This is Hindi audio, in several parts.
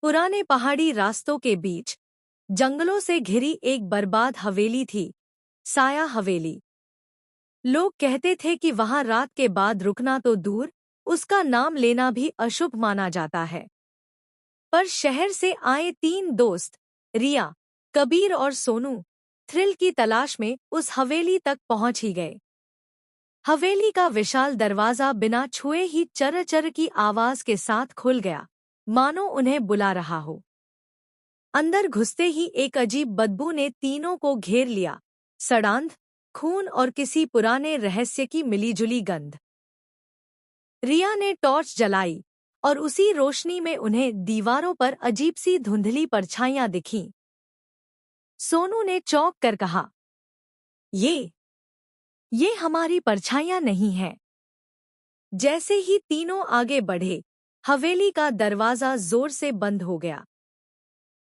पुराने पहाड़ी रास्तों के बीच जंगलों से घिरी एक बर्बाद हवेली थी, साया हवेली। लोग कहते थे कि वहां रात के बाद रुकना तो दूर, उसका नाम लेना भी अशुभ माना जाता है। पर शहर से आए तीन दोस्त, रिया, कबीर और सोनू, थ्रिल की तलाश में उस हवेली तक पहुंच ही गए। हवेली का विशाल दरवाजा बिना छुए ही चर चर की आवाज के साथ खुल गया, मानो उन्हें बुला रहा हो। अंदर घुसते ही एक अजीब बदबू ने तीनों को घेर लिया, सड़ांध, खून और किसी पुराने रहस्य की मिलीजुली गंध। रिया ने टॉर्च जलाई और उसी रोशनी में उन्हें दीवारों पर अजीब सी धुंधली परछाइयां दिखीं। सोनू ने चौंक कर कहा, ये हमारी परछाइयां नहीं हैं। जैसे ही तीनों आगे बढ़े, हवेली का दरवाजा जोर से बंद हो गया।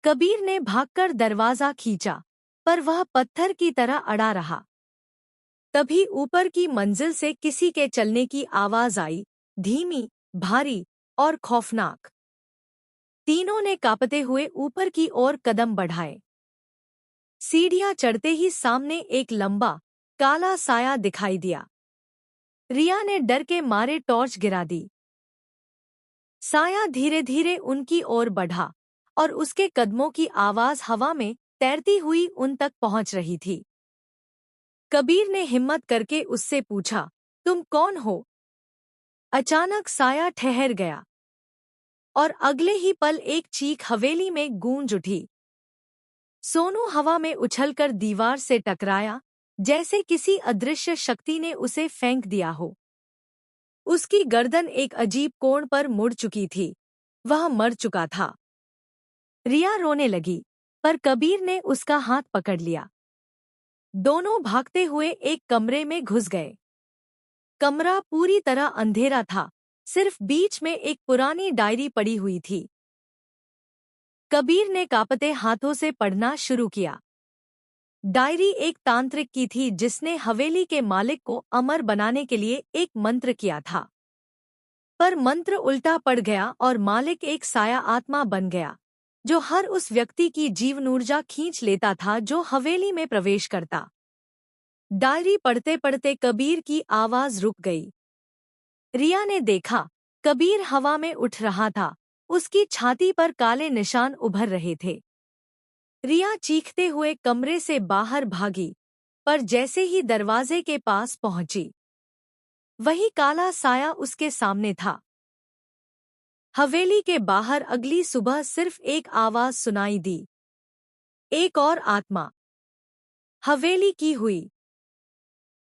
कबीर ने भागकर दरवाजा खींचा, पर वह पत्थर की तरह अड़ा रहा। तभी ऊपर की मंजिल से किसी के चलने की आवाज आई, धीमी, भारी और खौफनाक। तीनों ने कांपते हुए ऊपर की ओर कदम बढ़ाए। सीढ़ियां चढ़ते ही सामने एक लंबा, काला साया दिखाई दिया। रिया ने डर के मारे टॉर्च गिरा दी। साया धीरे धीरे उनकी ओर बढ़ा और उसके कदमों की आवाज हवा में तैरती हुई उन तक पहुंच रही थी। कबीर ने हिम्मत करके उससे पूछा, तुम कौन हो? अचानक साया ठहर गया और अगले ही पल एक चीख हवेली में गूंज उठी। सोनू हवा में उछलकर दीवार से टकराया, जैसे किसी अदृश्य शक्ति ने उसे फेंक दिया हो। उसकी गर्दन एक अजीब कोण पर मुड़ चुकी थी, वह मर चुका था। रिया रोने लगी, पर कबीर ने उसका हाथ पकड़ लिया। दोनों भागते हुए एक कमरे में घुस गए। कमरा पूरी तरह अंधेरा था, सिर्फ बीच में एक पुरानी डायरी पड़ी हुई थी। कबीर ने कांपते हाथों से पढ़ना शुरू किया। डायरी एक तांत्रिक की थी जिसने हवेली के मालिक को अमर बनाने के लिए एक मंत्र किया था। पर मंत्र उल्टा पड़ गया और मालिक एक साया आत्मा बन गया, जो हर उस व्यक्ति की जीवन ऊर्जा खींच लेता था जो हवेली में प्रवेश करता। डायरी पढ़ते पढ़ते कबीर की आवाज रुक गई। रिया ने देखा, कबीर हवा में उठ रहा था, उसकी छाती पर काले निशान उभर रहे थे। रिया चीखते हुए कमरे से बाहर भागी, पर जैसे ही दरवाजे के पास पहुंची, वही काला साया उसके सामने था। हवेली के बाहर अगली सुबह सिर्फ एक आवाज सुनाई दी, एक और आत्मा। हवेली की हुई।